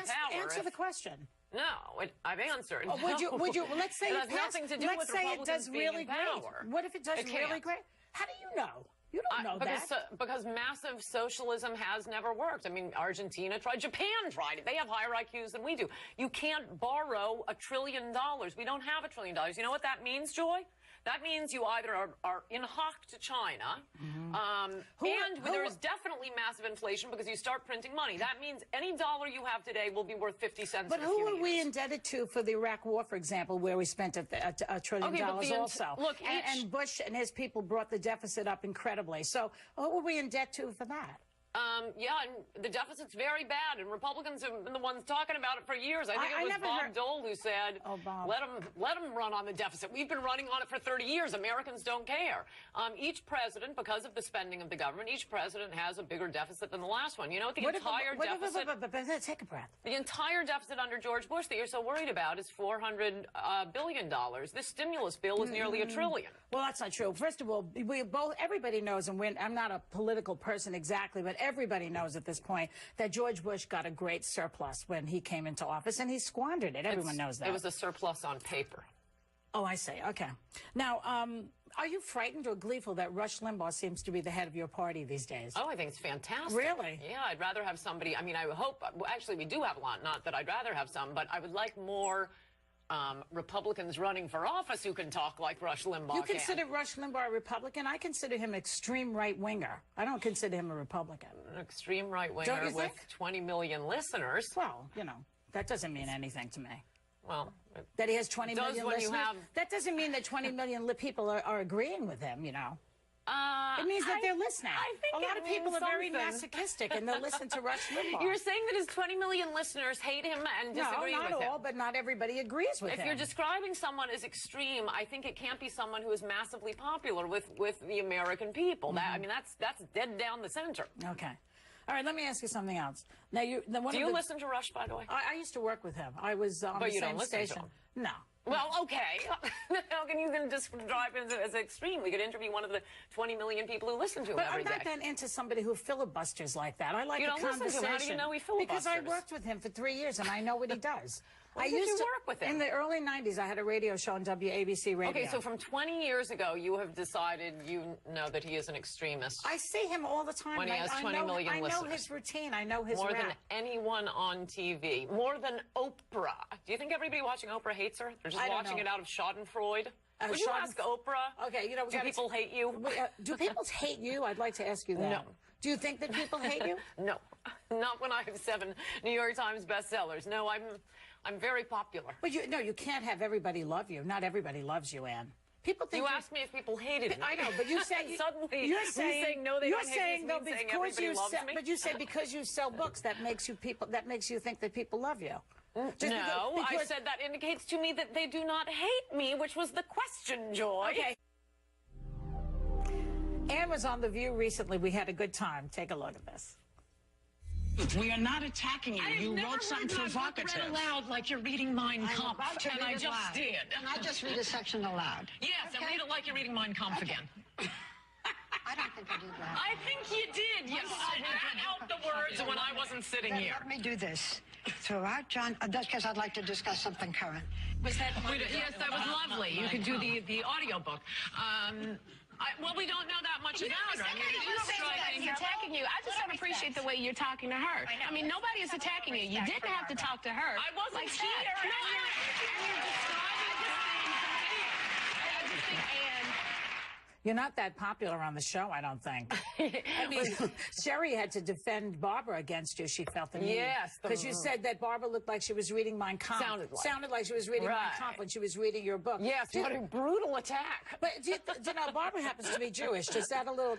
power. Answer the question. No, I've answered. Oh, would you? Well, let's say it has nothing to do with Republicans being in power. What if it does really great? How do you know? You don't know that. Because massive socialism has never worked. I mean, Argentina tried. Japan tried it. They have higher IQs than we do. You can't borrow $1 trillion. We don't have $1 trillion. You know what that means, Joy? That means you either are in hock to China, and there is definitely massive inflation because you start printing money. That means any dollar you have today will be worth 50 cents. But who are we indebted to for the Iraq War, for example, where we spent $1 trillion also? Look, and Bush and his people brought the deficit up incredibly. So who are we in debt to for that? Yeah, and the deficit's very bad, and Republicans have been the ones talking about it for years. I think it was Bob Dole who said, let them run on the deficit. We've been running on it for 30 years. Americans don't care. Each president, because of the spending of the government, each president has a bigger deficit than the last one. You know what the entire deficit... Take a breath. The entire deficit under George Bush that you're so worried about is $400 billion. This stimulus bill is nearly $1 trillion. Well, that's not true. First of all, everybody knows, and I'm not a political person exactly, but everybody knows at this point that George Bush got a great surplus when he came into office, and he squandered it. Everyone knows that. It was a surplus on paper. Oh, I see. Okay. Now, are you frightened or gleeful that Rush Limbaugh seems to be the head of your party these days? Oh, I think it's fantastic. Really? Yeah, I'd rather have somebody, I mean, I hope, actually, we do have a lot, not that I'd rather have some, but I would like more Republicans running for office who can talk like Rush Limbaugh You consider Rush Limbaugh a Republican? I consider him an extreme right-winger. I don't consider him a Republican. An extreme right-winger with 20 million listeners. Well, you know, that doesn't mean anything to me. Well, that he has 20 million listeners? That doesn't mean that 20 million people are agreeing with him, you know. It means that they're listening. I think a lot of people are very masochistic, and they'll listen to Rush Limbaugh. You're saying that his 20 million listeners hate him and disagree with him? No, not all, but not everybody agrees with him. If you're describing someone as extreme, I think it can't be someone who is massively popular with the American people. That, I mean, that's dead down the center. Okay. All right, let me ask you something else. Now, do you listen to Rush, by the way? I used to work with him. I was on the same station. No. Well, okay. How can you then describe him as extreme? We could interview one of the 20 million people who listen to him every day. But I'm not that into somebody who filibusters like that. I like a conversation. Listen to him. How do you know he filibusters? Because I worked with him for 3 years, and I know what he does. I used to work with him. In the early 90s, I had a radio show on WABC Radio. Okay, so from 20 years ago, you have decided you know that he is an extremist. I see him all the time. When he has 20 million listeners. I know his routine. I know his More than anyone on TV. More than Oprah. Do you think everybody watching Oprah hates her? They're just watching it out of Schadenfreude? Would you ask Oprah? Okay, you know, do people hate you? Do people hate you? I'd like to ask you that. No. Do you think that people hate you? No, not when I have 7 New York Times bestsellers. No, I'm very popular. But you can't have everybody love you. Not everybody loves you, Ann. People think you asked me if people hated me. I know, but you say suddenly you're saying no, they don't hate me. You're saying everybody loves me. But you say because you sell books that makes you think that people love you. No, I said that indicates to me that they do not hate me, which was the question, Joy. Okay. Ann was on The View recently. We had a good time. Take a look at this. We are not attacking you. You wrote something provocative. Read aloud like you're reading Mein Kampf, and I just did. And I just read a section aloud. Yes, and read it like you're reading Mein Kampf again. I don't think I did that. I think you did. Yes, that helped the words when I wasn't sitting here. Let me do this. Throughout John, that's because I'd like to discuss something current. Was that? Yes, that was lovely. You could do the audio book. Well, we don't know that much about her. I mean, nobody's attacking you. I just don't appreciate the way you're talking to her. I mean, nobody is attacking you. You didn't have to talk to her. I wasn't here. You're not that popular on the show, I don't think. I mean, Sherry had to defend Barbara against you. She felt the need. Yes. Because you said that Barbara looked like she was reading Mein Kampf. Sounded like she was reading Mein Kampf when she was reading your book. Yes, what a brutal attack. But do you know, Barbara happens to be Jewish. Does that a little...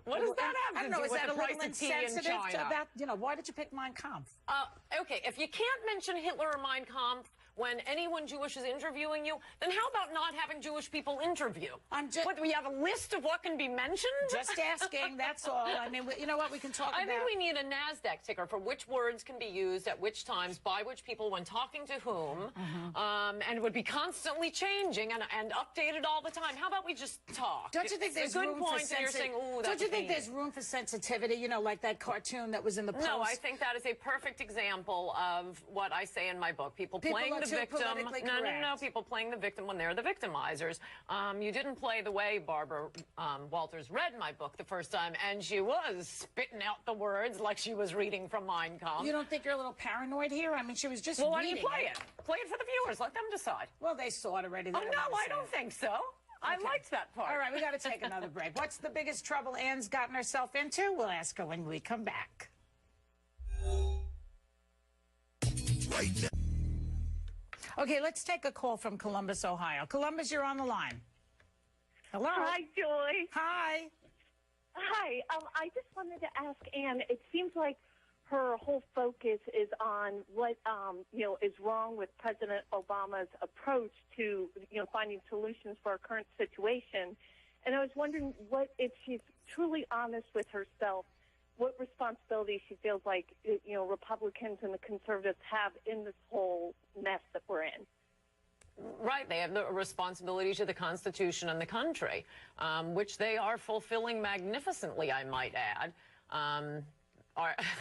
What does that have I don't know, is that a little insensitive about, why did you pick Mein Kampf? Okay, if you can't mention Hitler or Mein Kampf, when anyone Jewish is interviewing you, then how about not having Jewish people interview? What, we have a list of what can be mentioned? Just asking, that's all. I mean, you know what, we can talk about... I think we need a NASDAQ ticker for which words can be used at which times, by which people, when talking to whom, and it would be constantly changing and updated all the time. How about we just talk? Don't you think there's room for Don't you think there's room for sensitivity, you know, like that cartoon that was in the Post? No, I think that is a perfect example of what I say in my book. People playing the victim. No, people playing the victim when they're the victimizers. You didn't play the way Barbara Walters read my book the first time, and she was spitting out the words like she was reading from Mein Kampf. You don't think you're a little paranoid here? I mean, she was just Well, why don't you play it? Play it for the viewers. Let them decide. Well, they saw it already. Oh, no, I don't think so. I liked that part. All right, we got to take another break. What's the biggest trouble Ann's gotten herself into? We'll ask her when we come back. Right now. Okay, let's take a call from Columbus, Ohio. Columbus, you're on the line. Hello. Hi, Joy. Hi. Hi. I just wanted to ask Ann, it seems like her whole focus is on what, is wrong with President Obama's approach to, finding solutions for our current situation. And I was wondering if she's truly honest with herself, what responsibility she feels like, Republicans and the conservatives have in this whole mess that we're in. Right. They have the responsibility to the Constitution and the country, which they are fulfilling magnificently, I might add.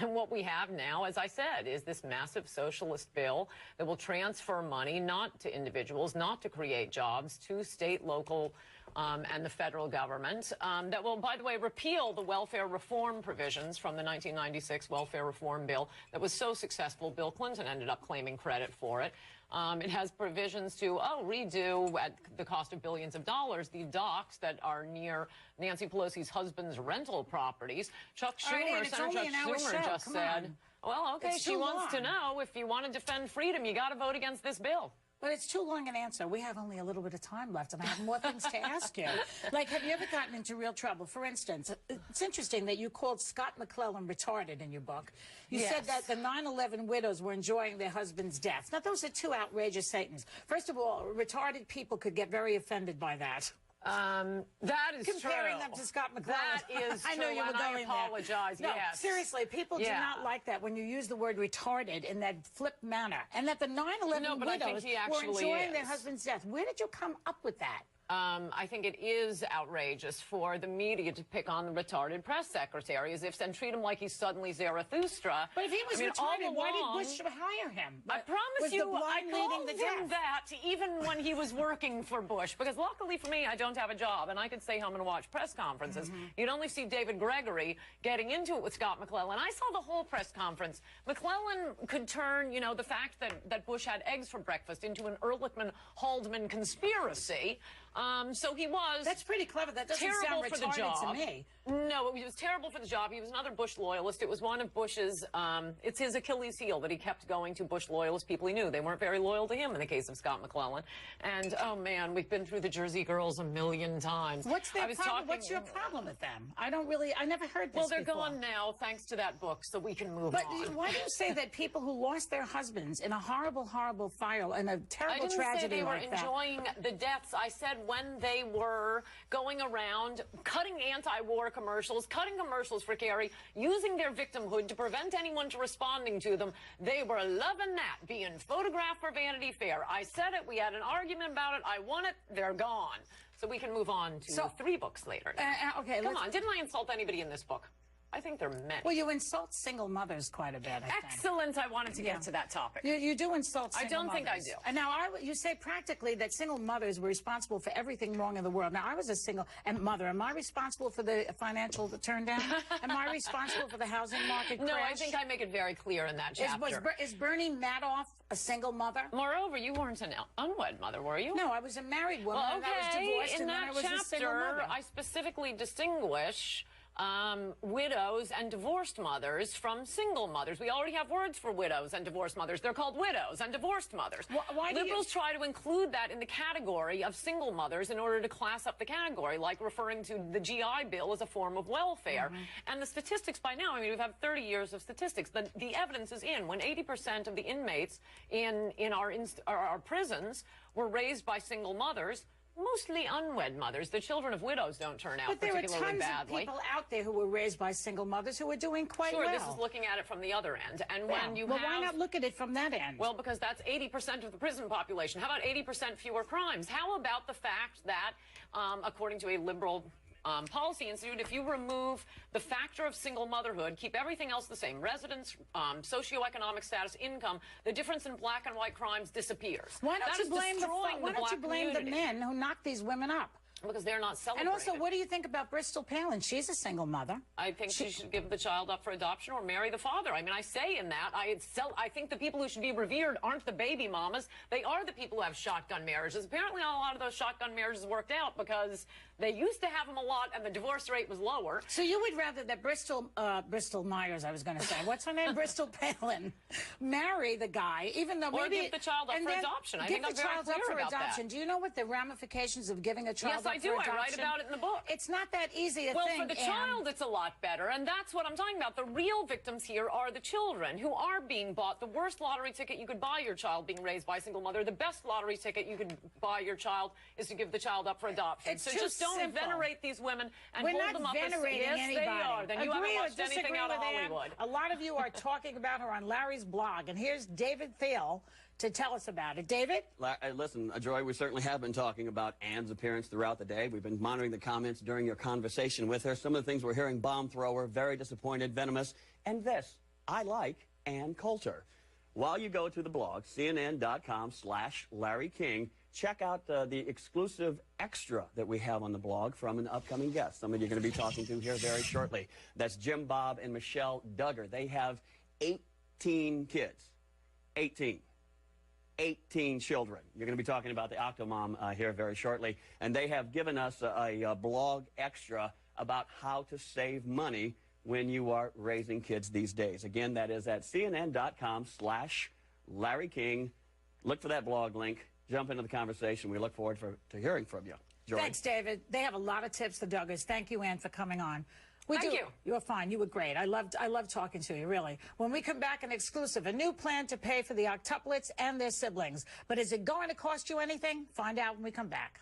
What we have now, as I said, is this massive socialist bill that will transfer money not to individuals, not to create jobs, to state, local, and the federal government, that will, by the way, repeal the welfare reform provisions from the 1996 welfare reform bill that was so successful. Bill Clinton ended up claiming credit for it. It has provisions to, redo at the cost of billions of dollars the docks that are near Nancy Pelosi's husband's rental properties. Chuck Schumer, Senator Chuck Schumer just said, well, okay, she wants to know if you want to defend freedom, you got to vote against this bill. But it's too long an answer. We have only a little bit of time left, and I have more things to ask you. Like, have you ever gotten into real trouble? For instance, it's interesting that you called Scott McClellan retarded in your book. You said that the 9/11 widows were enjoying their husbands' deaths. Now, those are two outrageous statements. First of all, retarded people could get very offended by that. That is Comparing them to Scott McClellan. That is I know true, you were and going I apologize, there. No, yes. seriously, people do not like that when you use the word retarded in that flipped manner. And that the 9/11 widows were enjoying their husband's death. Where did you come up with that? I think it is outrageous for the media to pick on the retarded press secretary as if and treat him like he's suddenly Zarathustra. But if he was retarded, why did Bush hire him? I promise you, I called him that even when he was working for Bush, because luckily for me, I don't have a job, and I could stay home and watch press conferences. You'd only see David Gregory getting into it with Scott McClellan. I saw the whole press conference. McClellan could turn, the fact that Bush had eggs for breakfast into an Ehrlichman-Haldeman conspiracy. So he was. That's pretty clever. That doesn't sound retarded to me. No, he was terrible for the job. He was another Bush loyalist. It was one of Bush's, it's his Achilles heel that he kept going to Bush loyalist people he knew. They weren't very loyal to him in the case of Scott McClellan. And, oh, man, we've been through the Jersey Girls a million times. What's their problem? What's your problem with them? I never heard this Well, they're before. gone now, thanks to that book, so we can move on. But why do you say that people who lost their husbands in a horrible, horrible fire and a terrible tragedy like that? I didn't say they were enjoying the deaths. I said when they were going around cutting anti-war commercials, cutting commercials for Kerry, using their victimhood to prevent anyone from responding to them. They were loving that, being photographed for Vanity Fair. I said it. We had an argument about it. I won it. They're gone. So we can move on to 3 books later. Okay, come on. Didn't I insult anybody in this book? I think they're many. Well, you insult single mothers quite a bit, I think. Excellent. I wanted to get to that topic. You do insult single mothers. I don't think I do. And now, you say practically that single mothers were responsible for everything wrong in the world. Now, I was a single mother. Am I responsible for the financial turndown? Am I responsible for the housing market crash? No, I think I make it very clear in that chapter. Is Bernie Madoff a single mother? Moreover, you weren't an unwed mother, were you? No, I was a married woman, and I was divorced, and then I was a single mother. I specifically distinguish widows and divorced mothers from single mothers. We already have words for widows and divorced mothers. They're called widows and divorced mothers. Why Liberals try to include that in the category of single mothers in order to class up the category, like referring to the GI Bill as a form of welfare. And the statistics by now, I mean, we've had 30 years of statistics. The evidence is in. When 80% of the inmates in our prisons were raised by single mothers, mostly unwed mothers. The children of widows don't turn out particularly badly. But there are tons of people out there who were raised by single mothers who are doing quite well. Sure, this is looking at it from the other end. And when you why not look at it from that end? Well, because that's 80% of the prison population. How about 80% fewer crimes? How about the fact that, according to a liberal Policy Institute, if you remove the factor of single motherhood, keep everything else the same, residence, socioeconomic status, income, the difference in black and white crimes disappears. Why don't you blame the men who knock these women up? Because they're not celebrated. And also, what do you think about Bristol Palin? She's a single mother. I think she should give the child up for adoption or marry the father. I mean, I say in that, I think the people who should be revered aren't the baby mamas. They are the people who have shotgun marriages. Apparently, not a lot of those shotgun marriages worked out because they used to have them a lot and the divorce rate was lower. So you would rather that Bristol Myers, I was going to say, what's her name? Bristol Palin, marry the guy, even though or maybe... give the child up for adoption. I think I'm very clear about that. Do you know what the ramifications of giving a child up for adoption? Yes, I do. I write about it in the book. It's not that easy to think. Well, for the child, it's a lot better, and that's what I'm talking about. The real victims here are the children who are being bought. The worst lottery ticket you could buy your child being raised by a single mother. The best lottery ticket you could buy your child is to give the child up for adoption. It's so too just don't simple. venerate these women and We're hold not them up as venerating anybody. Yes, they are. Then you haven't watched anything out of Ann. Hollywood. A lot of you are talking about her on Larry's blog, and here's David Thiel to tell us about it. David? Listen, Joy, we certainly have been talking about Ann's appearance throughout the day. We've been monitoring the comments during your conversation with her. Some of the things we're hearing: bomb thrower, very disappointed, venomous, and this, I like Ann Coulter. While you go to the blog, cnn.com/LarryKing, check out the exclusive extra that we have on the blog from an upcoming guest, somebody you're going to be talking to here very shortly. That's Jim Bob and Michelle Duggar. They have 18 kids. 18 children. You're going to be talking about the Octomom here very shortly. And they have given us a blog extra about how to save money when you are raising kids these days. Again, that is at cnn.com/LarryKing. Look for that blog link. Jump into the conversation. We look forward to hearing from you. Joy. Thanks, David. They have a lot of tips, the Duggars. Thank you, Ann, for coming on. Thank you. You were fine. You were great. I loved talking to you, really. When we come back, an exclusive, a new plan to pay for the octuplets and their siblings. But is it going to cost you anything? Find out when we come back.